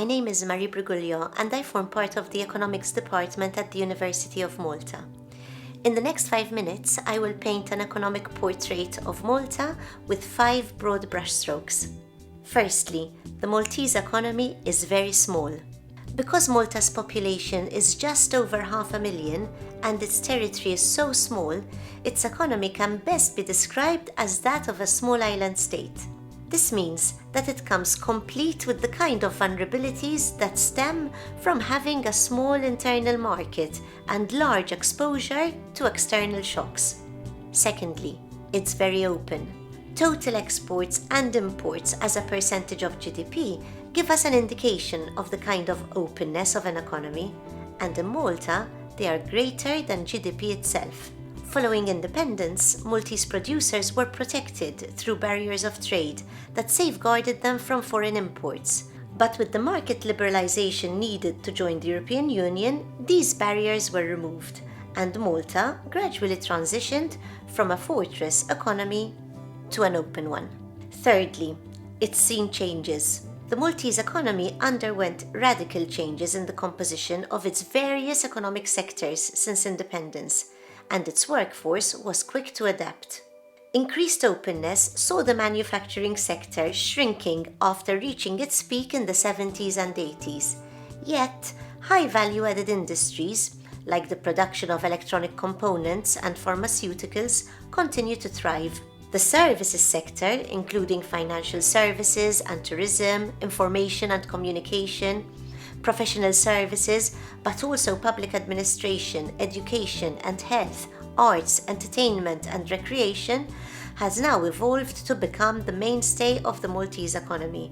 name is Marie Briguglio and I form part of the Economics Department at the University of Malta. In the next 5 minutes, I will paint an economic portrait of Malta with 5 broad brushstrokes. Firstly, the Maltese economy is very small. Because Malta's population is just over 500,000 and its territory is so small, its economy can best be described as that of a small island state. This means that it comes complete with the kind of vulnerabilities that stem from having a small internal market and large exposure to external shocks. Secondly, it's very open. Total exports and imports as a percentage of GDP give us an indication of the kind of openness of an economy, and in Malta, they are greater than GDP itself. Following independence, Maltese producers were protected through barriers of trade that safeguarded them from foreign imports. But with the market liberalisation needed to join the European Union, these barriers were removed, and Malta gradually transitioned from a fortress economy to an open one. Thirdly, it's seen changes. The Maltese economy underwent radical changes in the composition of its various economic sectors since independence, and its workforce was quick to adapt. Increased openness saw the manufacturing sector shrinking after reaching its peak in the 70s and 80s. Yet, high value-added industries, like the production of electronic components and pharmaceuticals, continue to thrive. The services sector, including financial services and tourism, information and communication, professional services, but also public administration, education and health, arts, entertainment and recreation, has now evolved to become the mainstay of the Maltese economy,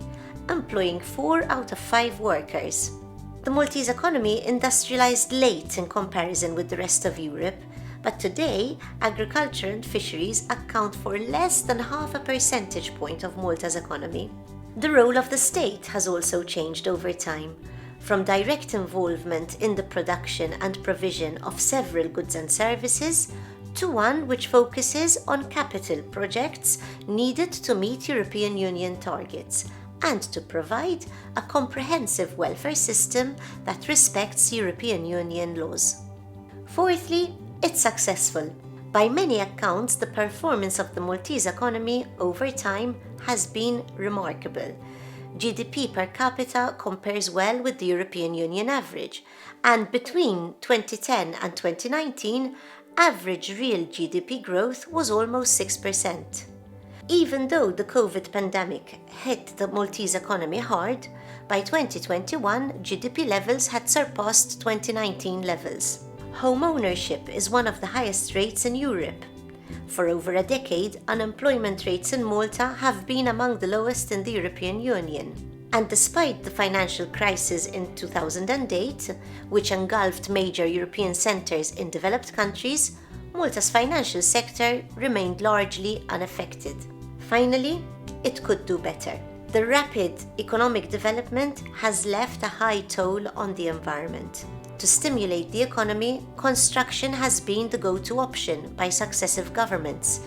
employing 4 out of 5 workers. The Maltese economy industrialized late in comparison with the rest of Europe, but today agriculture and fisheries account for less than half a percentage point of Malta's economy. The role of the state has also changed over time, from direct involvement in the production and provision of several goods and services to one which focuses on capital projects needed to meet European Union targets and to provide a comprehensive welfare system that respects European Union laws. Fourthly, it's successful. By many accounts, the performance of the Maltese economy over time has been remarkable. GDP per capita compares well with the European Union average, and between 2010 and 2019, average real GDP growth was almost 6%. Even though the COVID pandemic hit the Maltese economy hard, by 2021 GDP levels had surpassed 2019 levels. Home ownership is one of the highest rates in Europe. For over a decade, unemployment rates in Malta have been among the lowest in the European Union. And despite the financial crisis in 2008, which engulfed major European centres in developed countries, Malta's financial sector remained largely unaffected. Finally, it could do better. The rapid economic development has left a high toll on the environment. To stimulate the economy, construction has been the go-to option by successive governments.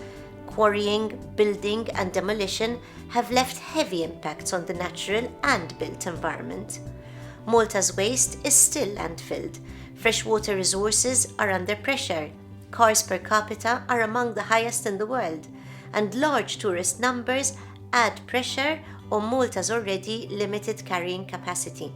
Quarrying, building and demolition have left heavy impacts on the natural and built environment. Malta's waste is still landfilled. Freshwater resources are under pressure. Cars per capita are among the highest in the world, and large tourist numbers add pressure on Malta's already limited carrying capacity.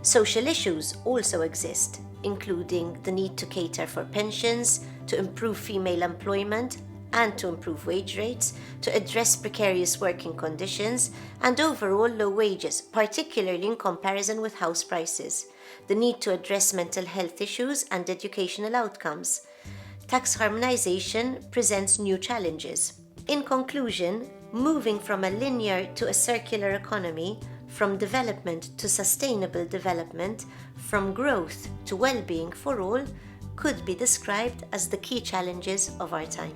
Social issues also exist, including the need to cater for pensions, to improve female employment, and to improve wage rates, to address precarious working conditions, and overall low wages, particularly in comparison with house prices, the need to address mental health issues and educational outcomes. Tax harmonization presents new challenges. In conclusion, moving from a linear to a circular economy, from development to sustainable development, from growth to well-being for all, could be described as the key challenges of our time.